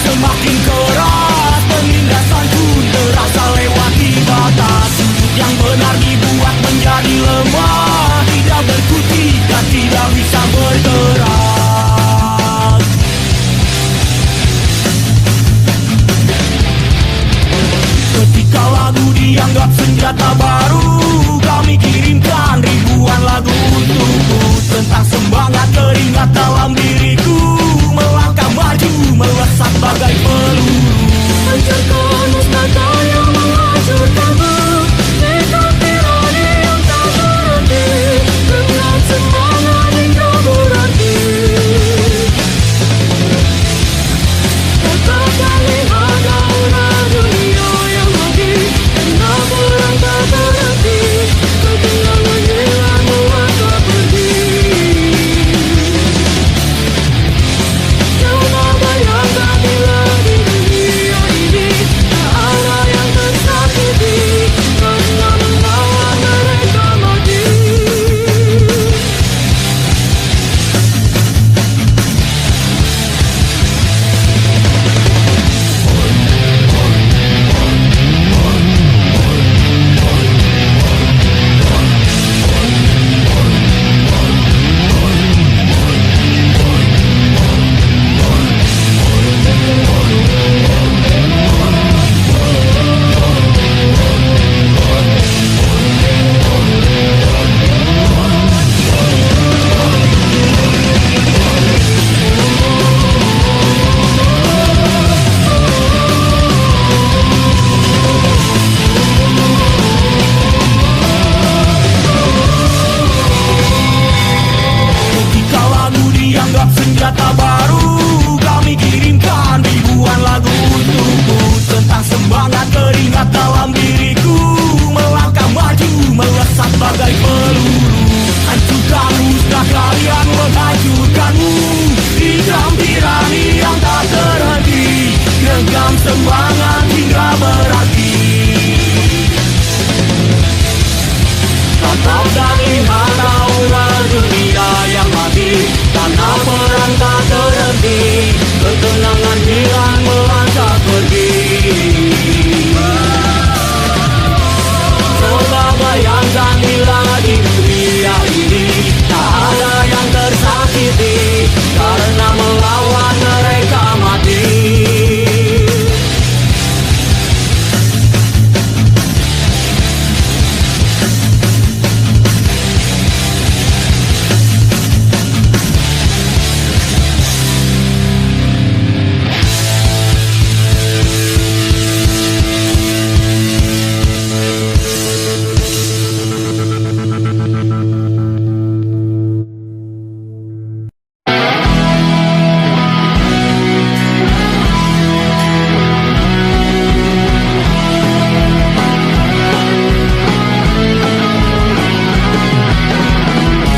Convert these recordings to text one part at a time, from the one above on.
Semakin keras, penindasan pun terasa lewati batas. Sudut yang benar dibuat menjadi lemah, tidak berkutik dan tidak bisa bergerak. Ketika lagu dianggap senjata baru, kami kirimkan ribuan lagu untukmu. Tentang semangat teringat dalam diriku, melangkah maju melesat bagai peluru. Hancurkan musnahkan yang menghancurkanmu, nekat tirani yang tak berhenti, dengan semangat hingga berarti. Katakan lihat aura dunia yang mati, karena perang tak berhenti, kehilangan hilang melangkah pergi. Coba bayangkan bila di dunia ini tak ada yang tersakiti, karena melawan mereka mati. Ketika lagu dianggap senjata baru, kami kirimkan ribuan lagu untukmu. Tentang semangat teringat dalam diriku, melangkah maju melesat bagai peluru. Hancurkan musnah kalian menghancurkanmu, hitam tirani yang tak terhenti, genggam semangat hingga berarti. Tatap dan lihat aura dunia yang mati, karena perang tak terhenti, ketenangan hilang melangkah pergi. Coba bayangkan bila di dunia ini tak ada yang tersakiti, karena melawan mereka mati.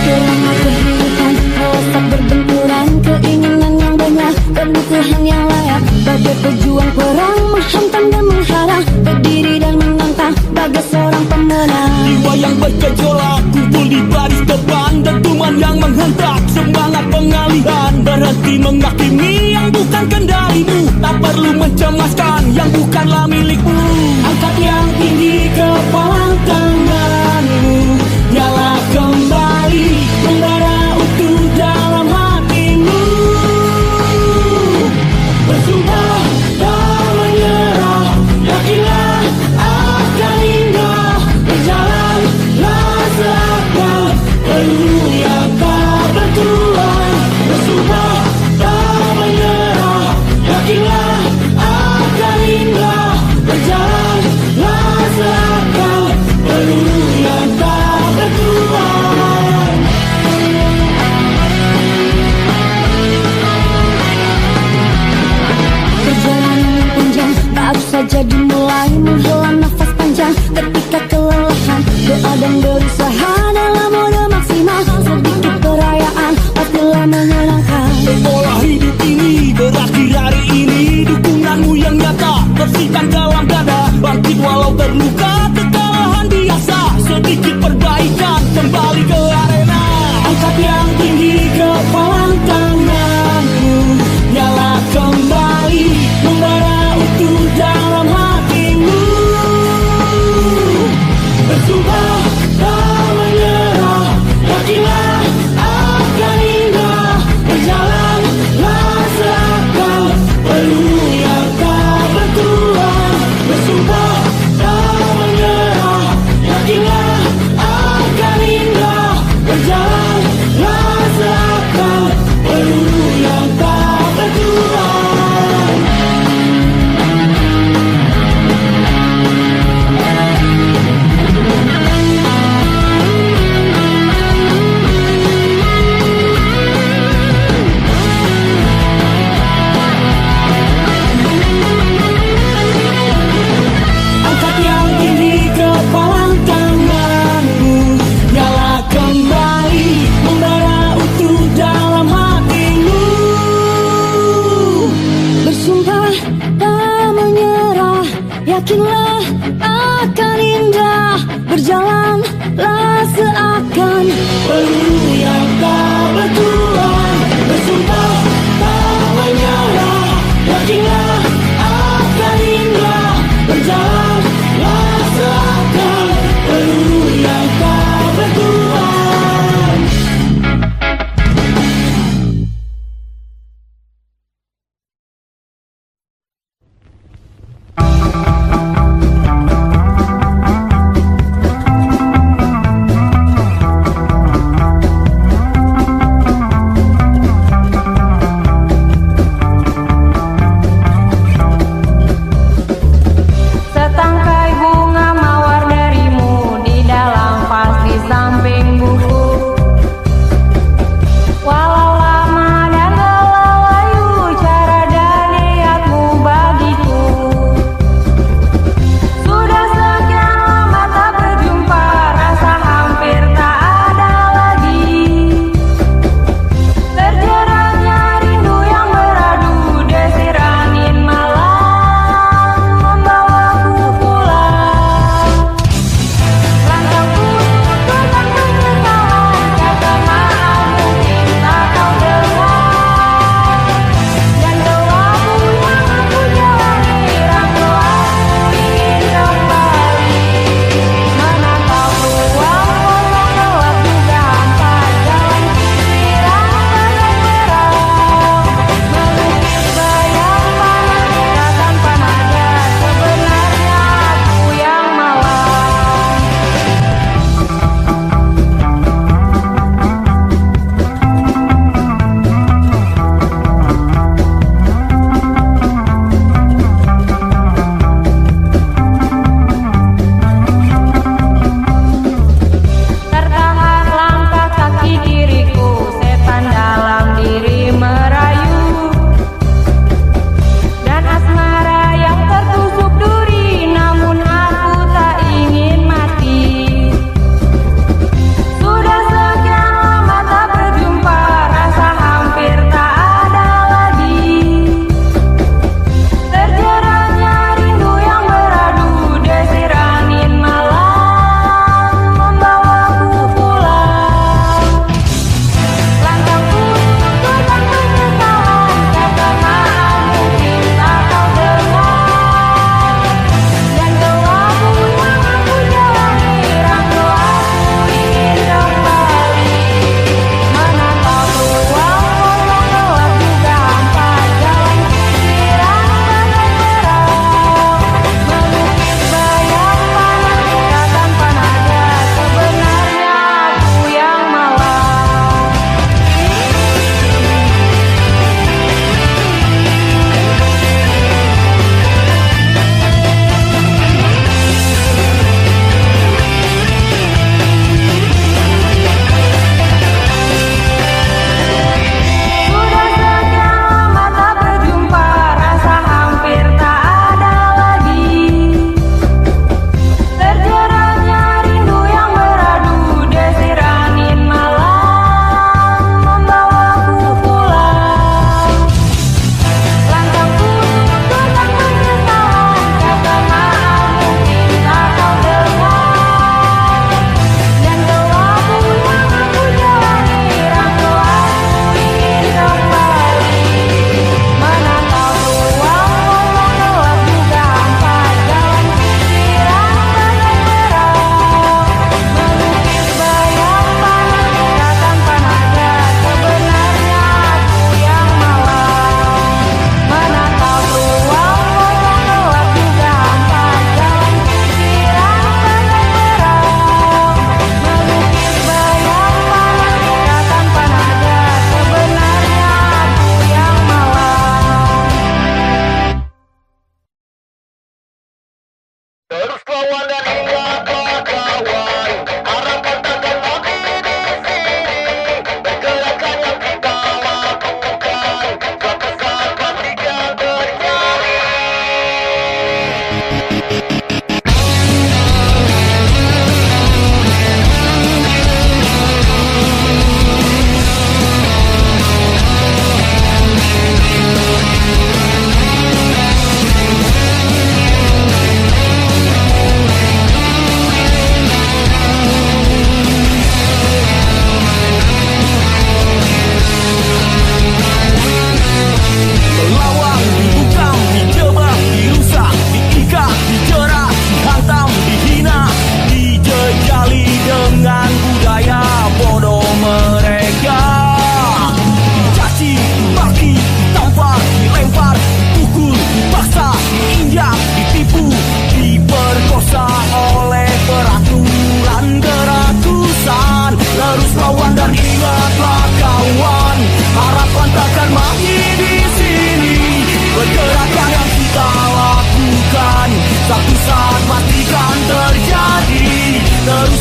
Semangat kehidupan, melesat berbenturan, keinginan yang banyak, kebutuhan yang layak. Bagai pejuang perang, menghantam dan mengharang, berdiri dan menantang, bagai seorang pemenang. Jiwa yang bergejolak, kumpul di baris depan, dentuman yang menghentak, semangat pengalihan. Berhenti menghakimi yang bukan kendalimu, tak perlu mencemaskan yang bukanlah milikmu. Angkat yang tinggi kepala tanganmu, nyala kembali, membara utuh dalam hatimu. Bersumpah tak menyerah, yakinlah akan indah, berjalanlah selangkah, peluru yang tak bertuan. Bersumpah tak menyerah, yakinlah akan indah, berjalanlah selangkah, peluru yang tak bertuan. Perjalanan yang panjang baru saja dimulai, menghela nafas panjang ketika kelelahan, doa dan berusaha sedikit perbaikan, kembali ke arena. Angkat yang tinggi kepala tanganmu, nyala kembali, membara utuh dalam hatimu. Bersumpah tak menyerah, yakinlah akan indah. Berjalanlah seakan peluru yang tak bertuan. Bersumpah tak menyerah, yakinlah akan indah. Berjalanlah seakan peluru yang tak bertuan. Angkat yang tinggi kepala tanganmu, nyala kembali, membara utuh dalam hatimu. Bersumpah tak menyerah, yakinlah akan indah. Berjalanlah seakan Peluru yang tak bertuan. Bersumpah tak menyerah, yakinlah akan indah. Berjalanlah seakan peluru yang tak bertuan.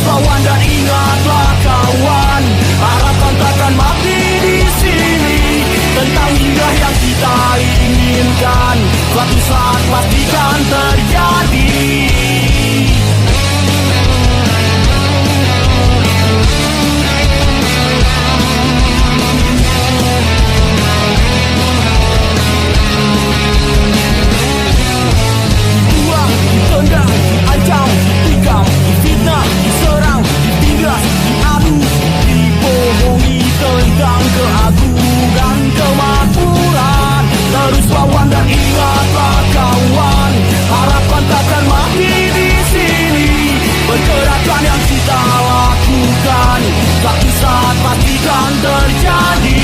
lawan dan ingatlah kawan, harapan takkan mati di sini. Tentang indah yang kita inginkan, suatu saat pastikan terjadi. Tendang, ancam, tikam, fitnah, diserang, ditindas, diadu, dibohongi tentang keagungan kemakmuran. Terus lawan dan ingatlah kawan, harapan takkan mati di sini. Pergerakan yang kita lakukan, suatu saat pastikan terjadi.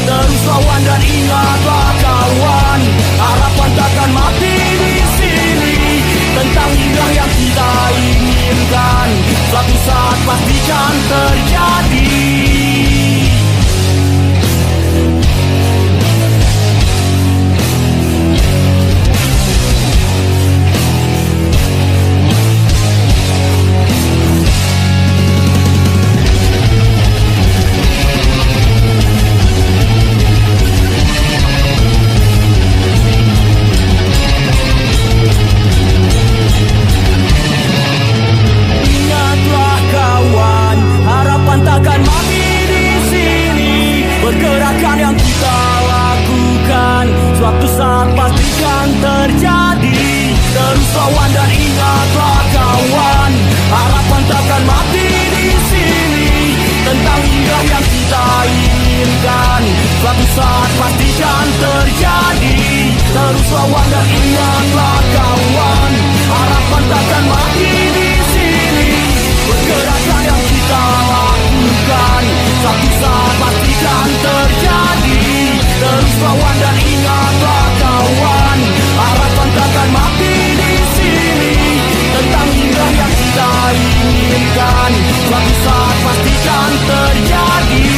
Terus lawan dan ingatlah kawan, harapan takkan mati di sini. Tentang indah yang kita inginkan, suatu saat pastikan terjadi. Takkan mati di sini. Pergerakan yang kita lakukan, suatu saat pastikan terjadi. Terus lawan dan ingatlah kawan, harapan takkan mati di sini. Tentang indah yang kita inginkan, suatu saat pastikan terjadi. Terus lawan dan ingatlah kawan, harapan takkan mati di sini. Pergerakan yang kita lakukan, suatu saat pastikan terjadi. Terus lawan dan ingatlah kawan, harapan takkan mati di sini. Tentang indah yang kita inginkan, suatu saat pastikan terjadi.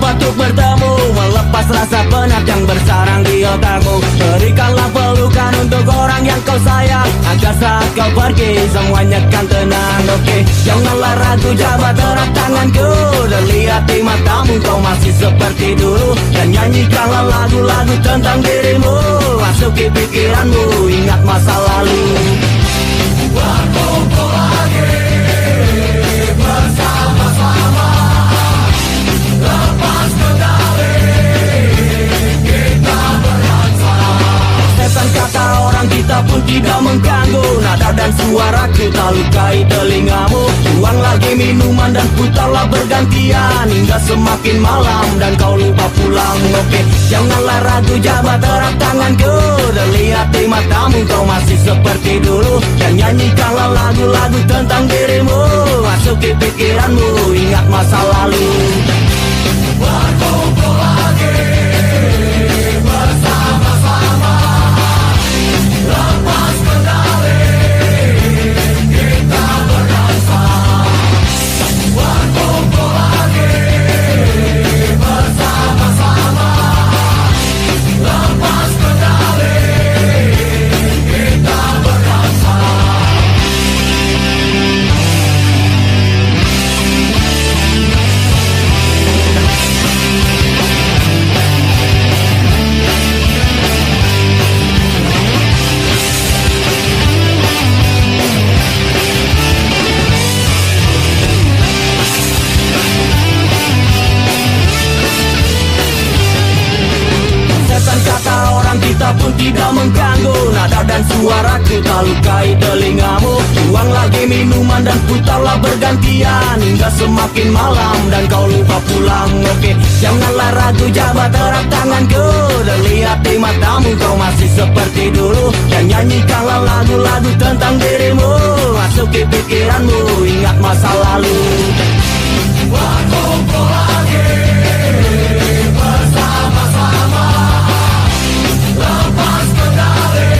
Untuk bertemu, melepas rasa penat yang bersarang di otakmu. Berikanlah pelukan untuk orang yang kau sayang, agar saat kau pergi semuanya kan tenang. Oke, janganlah ragu, jabat erat tanganku, dan lihat di matamu kau masih seperti dulu. Dan nyanyikanlah lagu-lagu tentang dirimu, masuki pikiranmu, ingat masa lalu. Berkumpul lagi bersama-sama, lepas kendali, kita berdansa. Setan kata orang, kita pun tidak mengganggu. Nada dan suaraku tak lukai telingamu. Buang lagi minuman dan putarlah bergantian, hingga semakin malam dan kau lupa pulang. Oke, janganlah ragu, jabat erat tanganku, dan lihat di matamu kau masih seperti dulu. Dan nyanyikanlah lagu-lagu tentang dirimu, masuki pikiranmu, ingat masa lalu. Berkumpul lagi bersama-sama, lepas kendali, kita berdansa. Berkumpul lagi bersama-sama, lepas kendali, kita berdansa. Kita pun tidak mengganggu. Nada dan suaraku tak lukai telingamu. Buang lagi minuman dan putarlah bergantian, hingga semakin malam dan kau lupa pulang. Oke, janganlah ragu, jabat erat tanganku, dan lihat di matamu kau masih seperti dulu. Dan nyanyikanlah lagu-lagu tentang dirimu, masuki pikiranmu, ingat masa lalu. Berkumpul lagi bersama-sama, lepas kendali,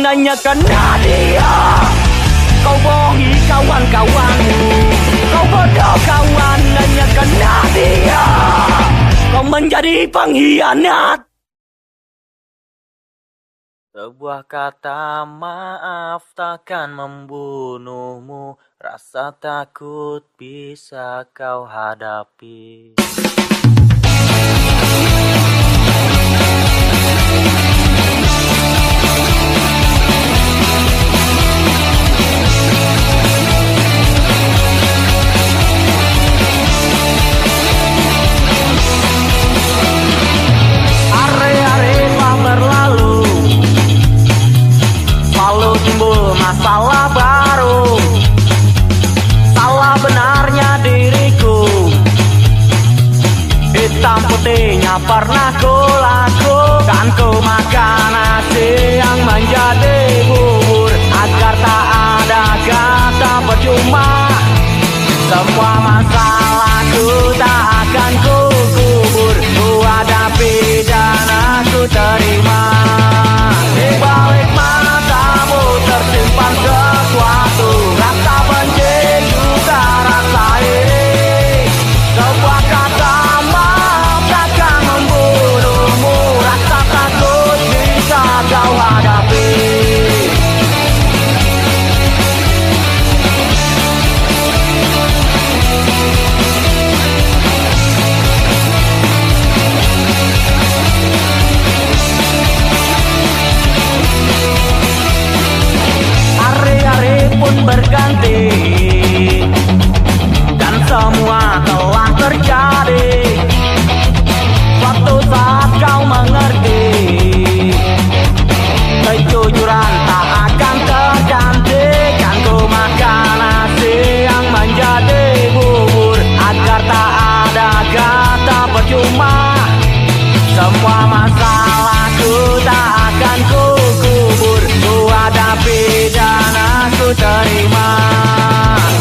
nanyakan Nadia. Kau bohongi kawan-kawanmu, kau bodoh kawan, nanyakan Nadia. Kau menjadi pengkhianat. Sebuah kata maaf takkan membunuhmu, rasa takut bisa kau hadapi. Hari-hari telah berlalu, lalu timbul masalah baru. Salah benarnya diriku, hitam putihnya pernah ku lakukan. Ku makan nasi yang menjadi bubur, agar tak ada kata percuma. Semua masalahku tak akan ku kubur, ku hadapi dan aku terima. Di balik matamu tersimpan sesuatu, rasa benci juga rasa iri. Sebuah kata maaf takkan membunuhmu, rasa takut bisa kau hadapi. Hari-hari pun berganti dan semua telah terjadi. Suatu saat kau mengerti, kejujuran tak akan tergantikan. Ku makan nasi yang menjadi bubur, agar tak ada kata percuma. Semua masalahku tak akan ku kubur, ku hadapi dan aku terima.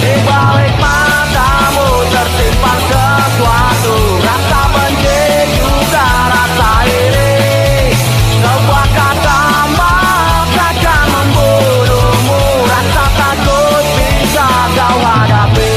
Di balik matamu tersimpan sesuatu, rasa benci juga rasa iri. Sebuah kata maaf takkan membunuhmu, rasa takut bisa kau hadapi.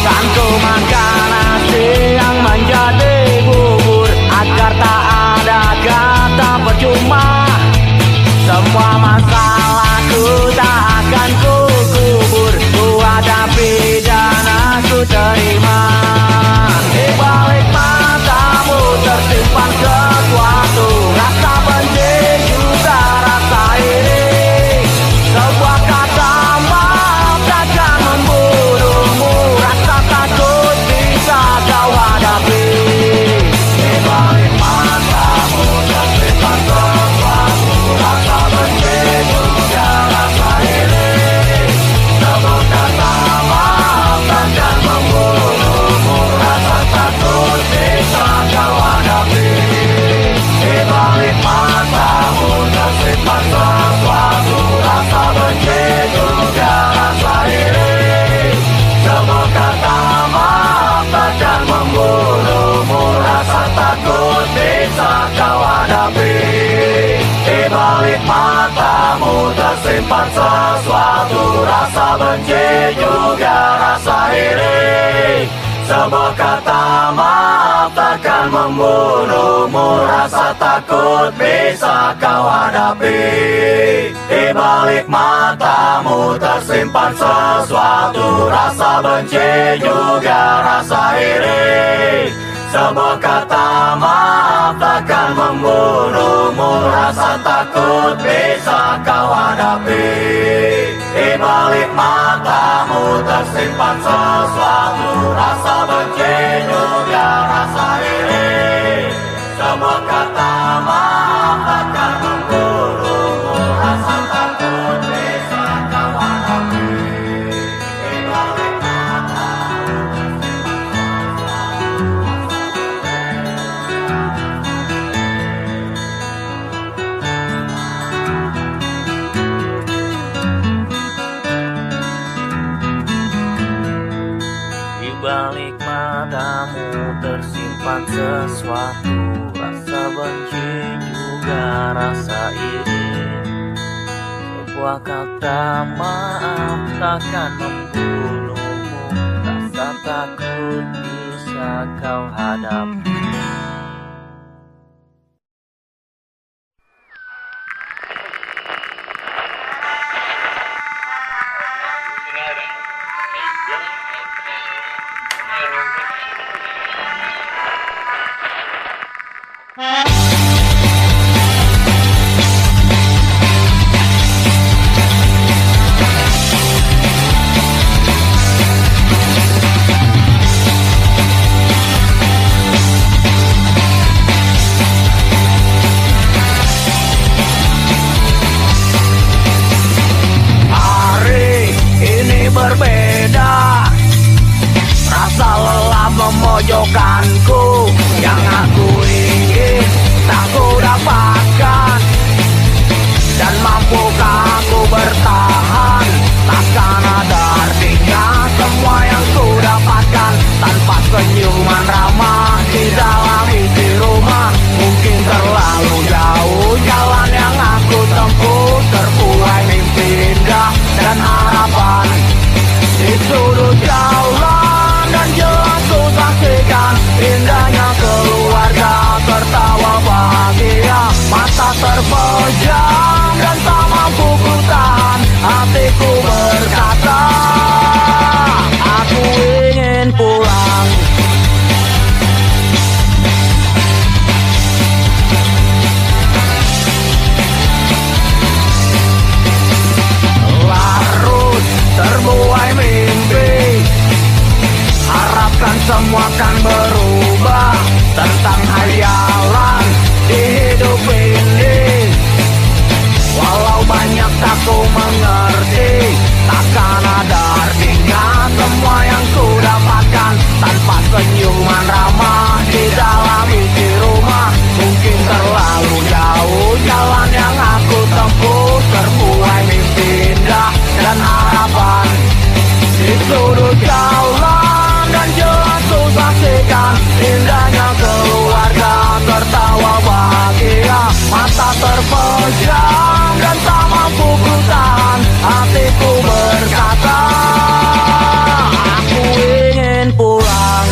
Kan ku makan nasi yang menjadi bubur, agar tak ada kata percuma. Semua masalahku tak akan ku kubur, ku hadapi dan aku terima. Di balik matamu tersimpan sesuatu, rasa benci juga rasa iri. Sebuah kata maaf takkan membunuhmu, rasa takut bisa kau hadapi. Di balik matamu tersimpan sesuatu, rasa benci juga rasa iri. Sebuah kata maaf takkan membunuhmu, rasa takut bisa kau hadapi. Di balik matamu tersimpan sesuatu, rasa benci juga rasa iri. Sebuah kata maaf takkan membunuhmu, rasa takut bisa kau hadapi. Di balik matamu tersimpan sesuatu, rasa benci juga rasa iri. Sebuah kata maaf takkan membunuhmu, rasa takut bisa kau hadapi. Di balik matamu tersimpan sesuatu, rasa benci juga rasa iri. Sebuah kata maaf takkan membunuhmu, rasa takut bisa kau hadapi. Di balik matamu tersimpan sesuatu, rasa benci juga rasa iri. Sebuah kata maaf takkan membunuhmu. sesuatu, rasa benci juga rasa iri. Sebuah kata maaf takkan membunuhmu, rasa takut bisa kau hadapi. Berbeda, rasa lelah memojokkanku, yang aku ingin tak ku dapatkan. Dan mampukah aku bertahan? Takkan ada artinya semua yang ku dapatkan tanpa senyuman ramah di dalam isi rumah. Mungkin terlalu jauh jalan yang aku tempuh, terbuai mimpi indah dan harapan. Di sudut jalan dan jelas ku saksikan indahnya keluarga tertawa bahagia. Mata terpejam dan tak mampu ku tahan, hatiku berkata aku ingin pulang. Larut terbuai mimpi, harapkan semua akan berubah. Tentang hayalan di hidup ini, walau banyak tak ku mengerti, takkan ada artinya semua yang ku dapatkan tanpa senyuman ramah di dalam isi rumah. Mungkin terlalu jauh jalan yang aku tempuh, terbuai mimpi indah dan harapan. Di sudut jalan dan jelas ku saksikan indahnya keluarga tertawa bahagia. Mata terpejam dan tak mampu ku tahan, hatiku berkata aku ingin pulang.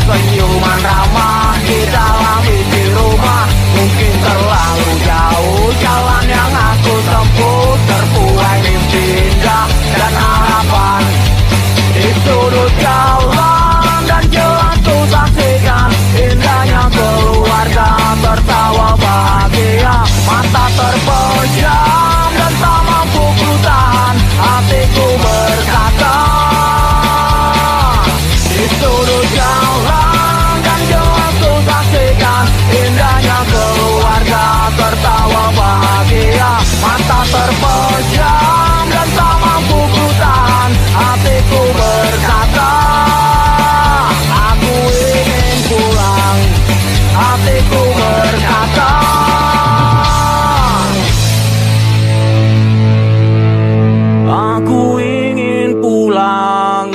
Senyuman ramah di dalam isi rumah. Mungkin terlalu jauh jalan yang aku tempuh, terbuai mimpi indah dan harapan. Di sudut jalan dan jelas ku saksikan indahnya keluarga tertawa bahagia. Mata terpejam dan tak mampu ku tahan, hatiku berkata di sudut jalan dan jelas ku saksikan indahnya keluarga tertawa bahagia. Mata terpejam dan tak mampu ku tahan, hatiku berkata aku ingin pulang. Hatiku berkata aku ingin pulang.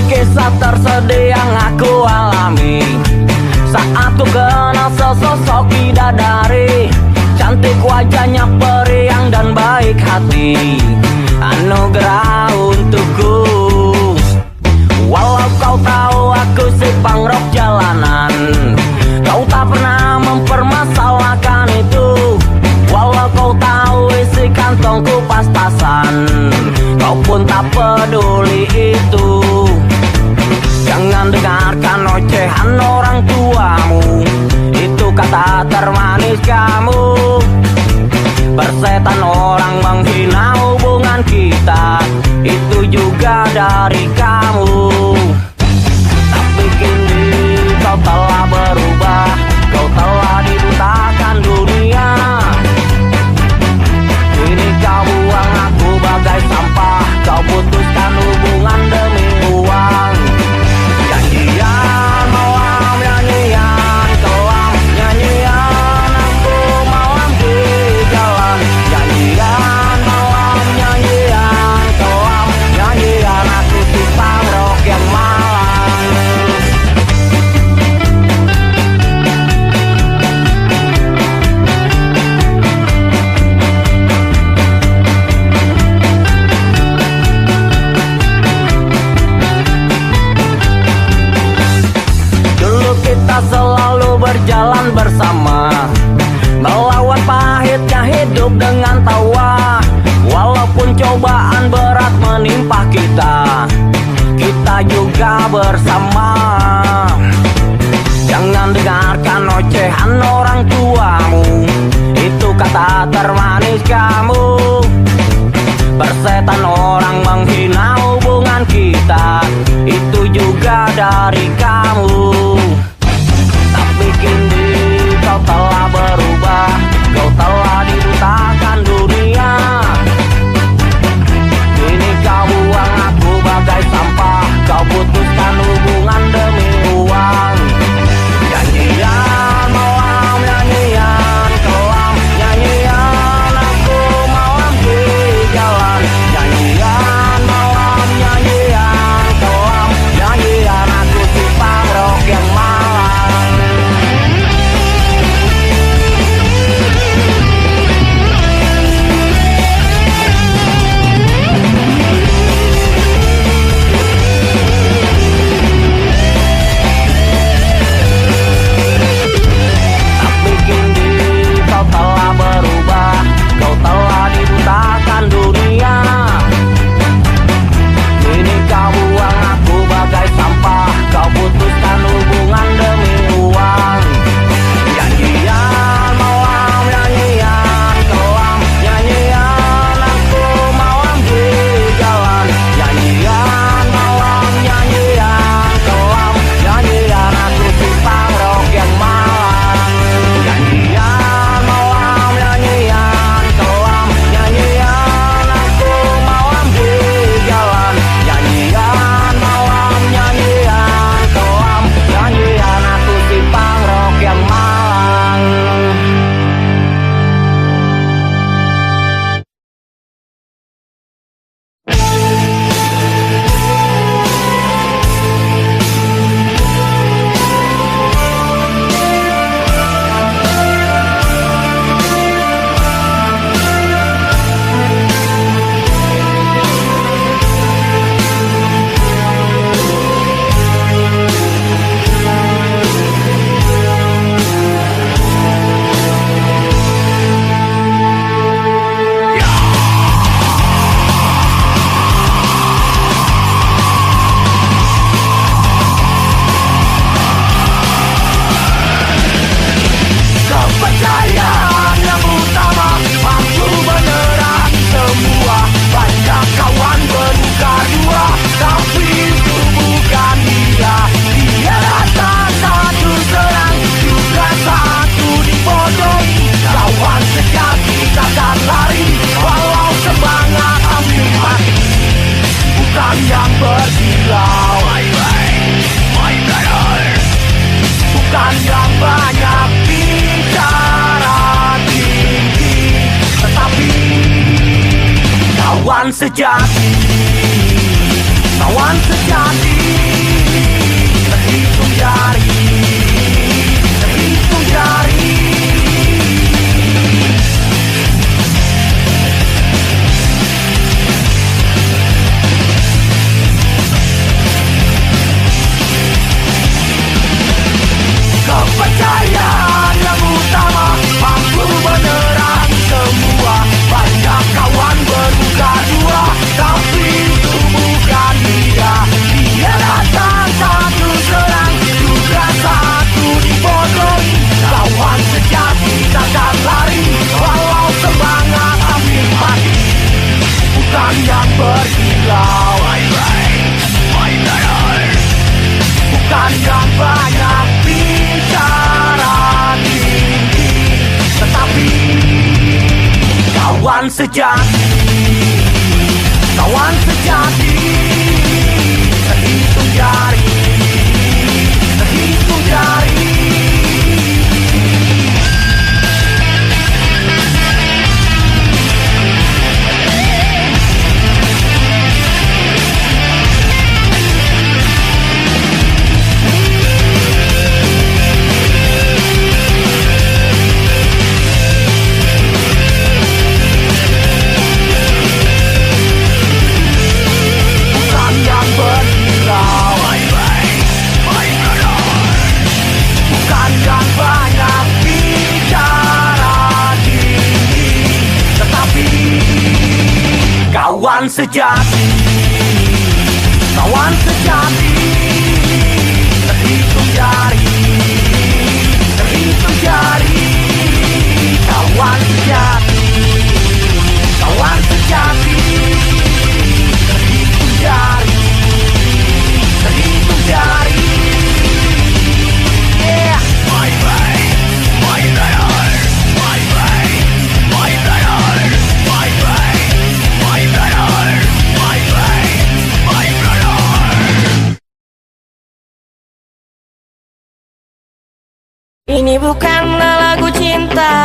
Kisah tersedih yang aku alami saat ku kenal sesosok bidadari. Cantik wajahnya, periang dan baik hati, anugerah untukku. Walau kau tahu aku si pangrok jalanan, kata termanis kamu. Persetan orang menghina hubungan kita, itu juga dari kamu. Tapi kini kau telah berubah, kau telah dibutakan dunia. Kini kau buang aku bagai sampah, kau putuskan hubungan demi uang. Janjian malam, nyanyian kelam, nyanyian aku malam di jalan. Janjian malam, nyanyian kelam, nyanyian aku si pangrok yang malang. Dulu kita selalu berjalan bersama, melawan pahitnya hidup dengan tawa. Walaupun cobaan berat menimpa kita, kita juga bersama. Jangan dengarkan ocehan orang tuamu, itu kata termanis kamu. Persetan orang menghina hubungan kita, itu juga dari kamu. Tapi kini kau telah berubah, kau telah dibutakan dunia. Kini kau buang aku bagai sampah, kau putuskan hubungan demi uang. Janjian malam, nyanyian kelam, nyanyian aku malam di jalan. Janjian malam, nyanyian kelam, nyanyian aku si pangrok yang malang. Tapi kini kau telah berubah, kau telah dibutakan dunia. Kini kau buang aku bagai sampah, kau putuskan hubungan demi uang. Janjian malam, nyanyian kelam, nyanyian aku malam di jalan. Janjian malam, nyanyian kelam, nyanyian aku si pangrok yang malang. Janjian malam, nyanyian kelam, nyanyian aku malam di jalan. Janjian malam, nyanyian kelam, nyanyian aku si pangrok yang malang. Kepercayaan yang utama mampu menerang semua. Banyak kawan bermuka dua, tapi itu bukan dia. Dia datang satu serang, juga satu dibodohi. Kawan sejati takkan lari, walau semangat hampir mati. Bukan yang berkilau, my brother. Bukan yang banyak bicara tinggi, tetapi kawan sejati. Kawan sejati terhitung jari, terhitung jari. Kepercayaan yang utama mampu menerang semua. Banyak kawan bermuka dua, tapi itu bukan dia. Dia datang satu serang, juga sejati, kawan sejati. Terhitung jari, terhitung jari. Bukan yang berkilau, bukan yang banyak bicara tinggi, tetapi kawan sejati, kawan sejati. Terhitung jari, terhitung jari. Kawan sejati, kawan sejati. Terhitung jari, terhitung jari. Yeah. My way, my brother, my way, my brother, my way, my brother, my way, my brother. Ini bukanlah lagu cinta,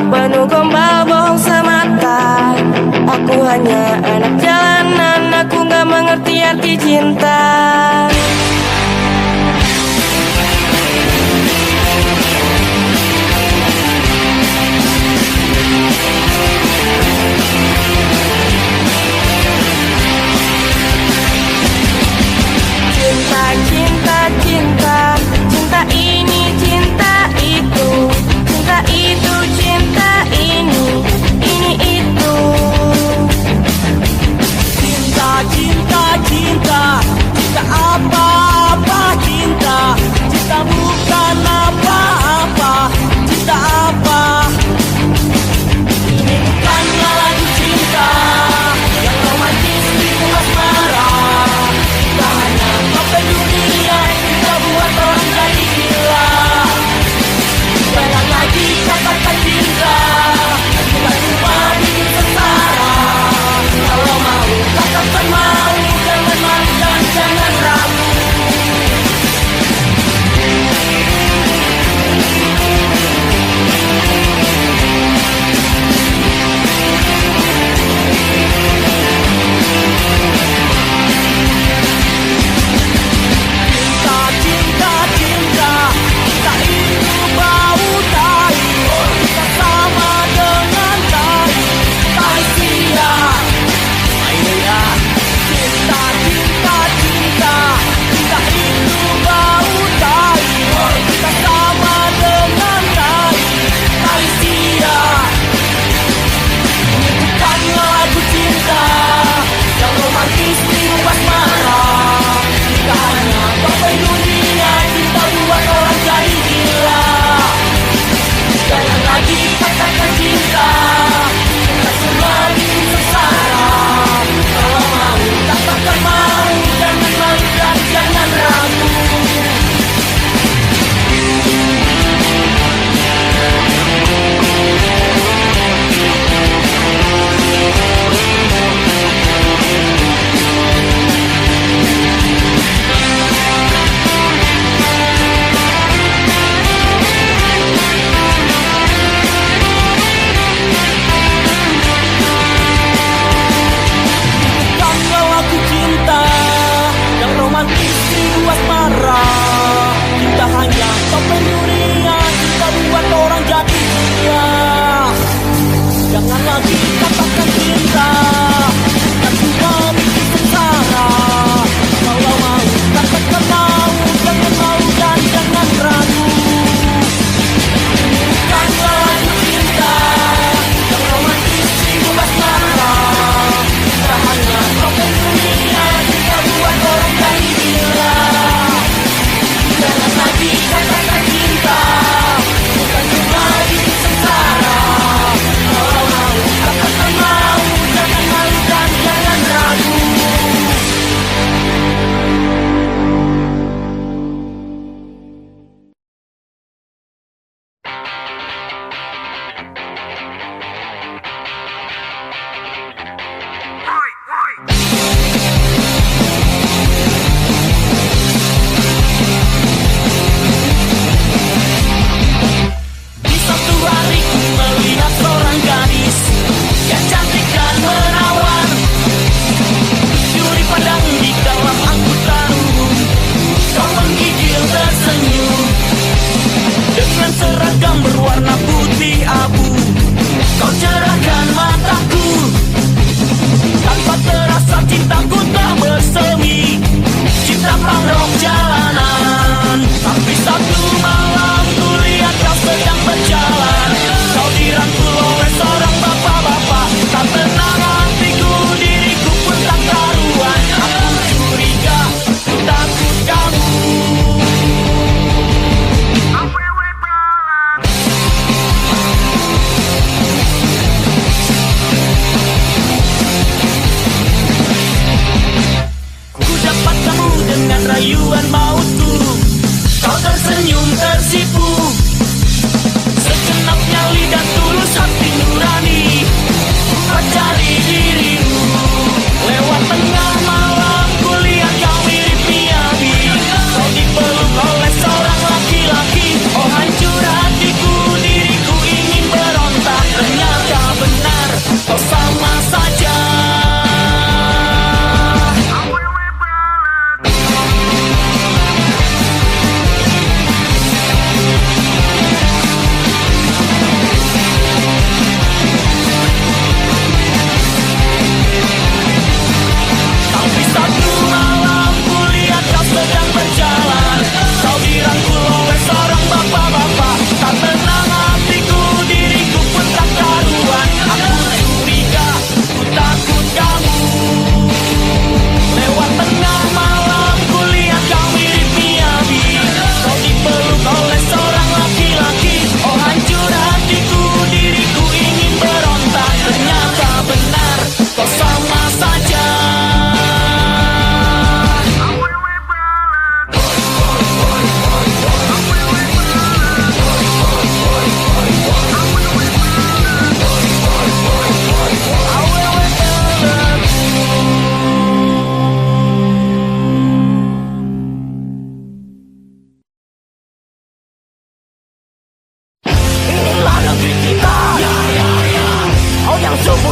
penuh gombal bohong semata. Aku hanya anak jalanan, aku gak mengerti arti cinta. Cinta, cinta, cinta, cinta ini, cinta itu, cinta itu, cinta ini itu. Cinta, cinta, cinta, cinta apa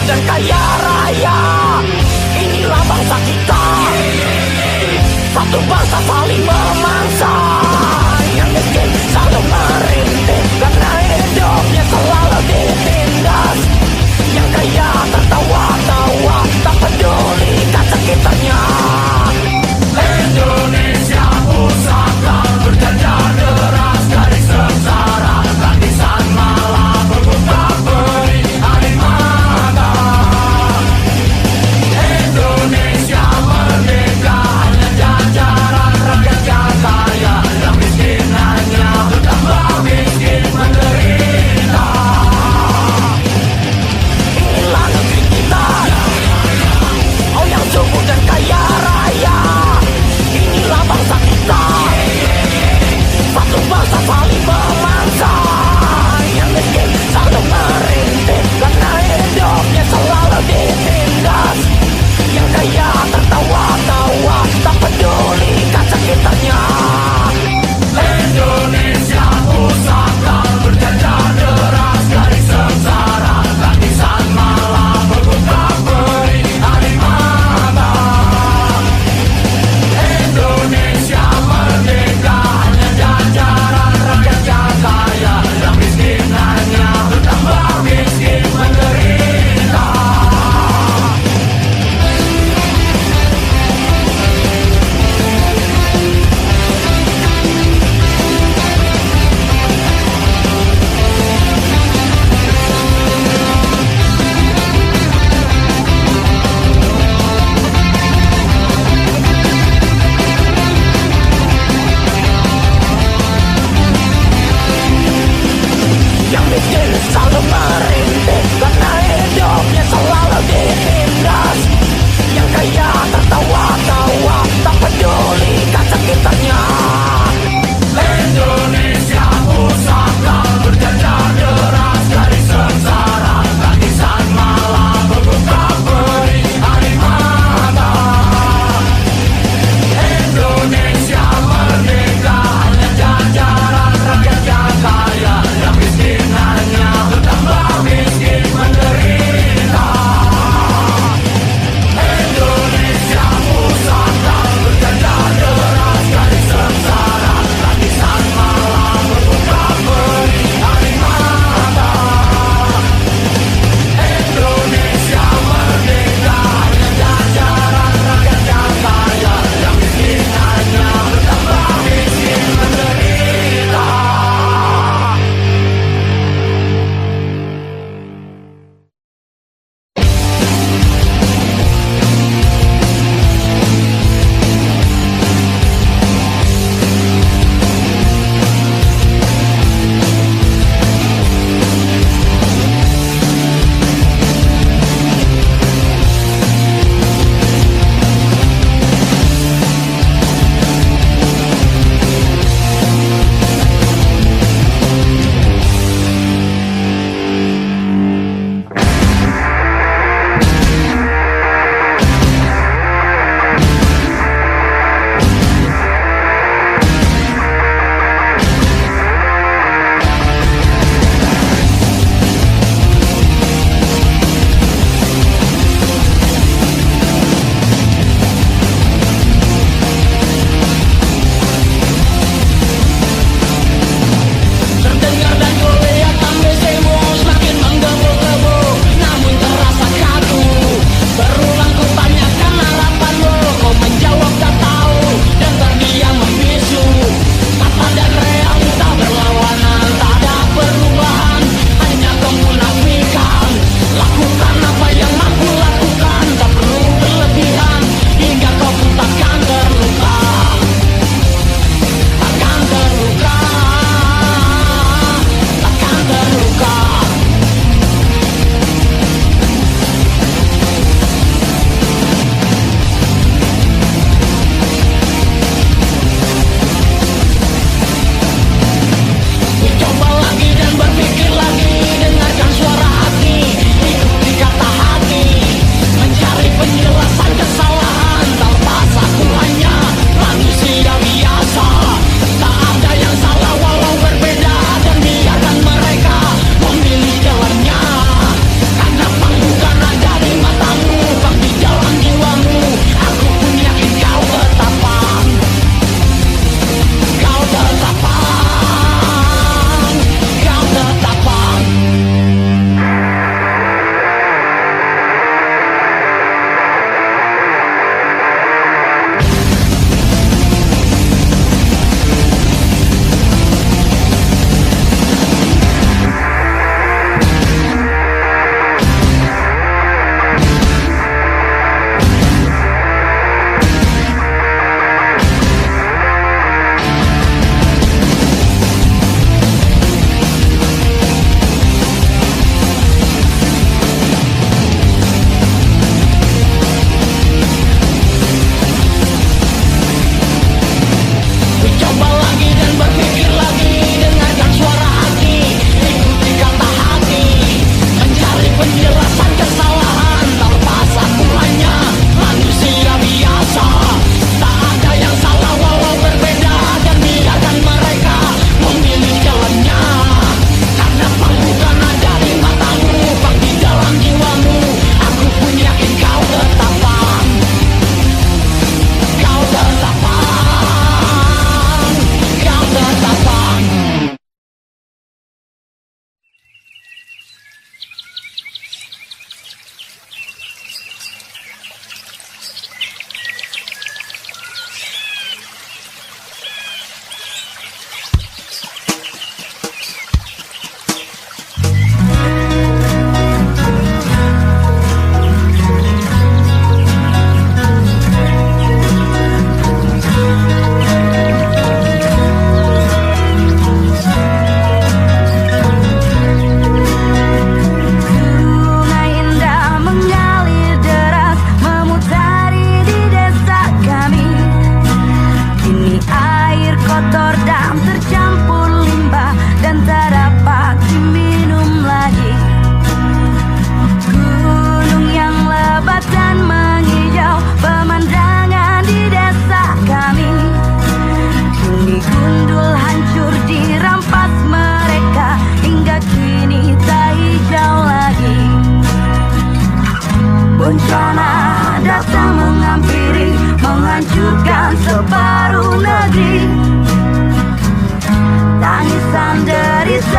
dan kaya raya. Inilah bangsa kita, satu bangsa saling memangsa. Yang miskin selalu merintih karena hidupnya selalu ditindas. Yang kaya tertawa-tawa tak pedulikan sekitarnya. Indonesia pusaka berjajar deras dari sengsara. Lapisan malam berbuka beri air mata.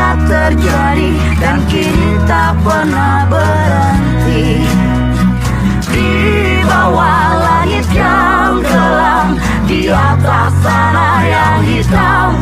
kita terjadi dan kini tak pernah berhenti. Di bawah langit yang gelap, di atas sana yang hitam,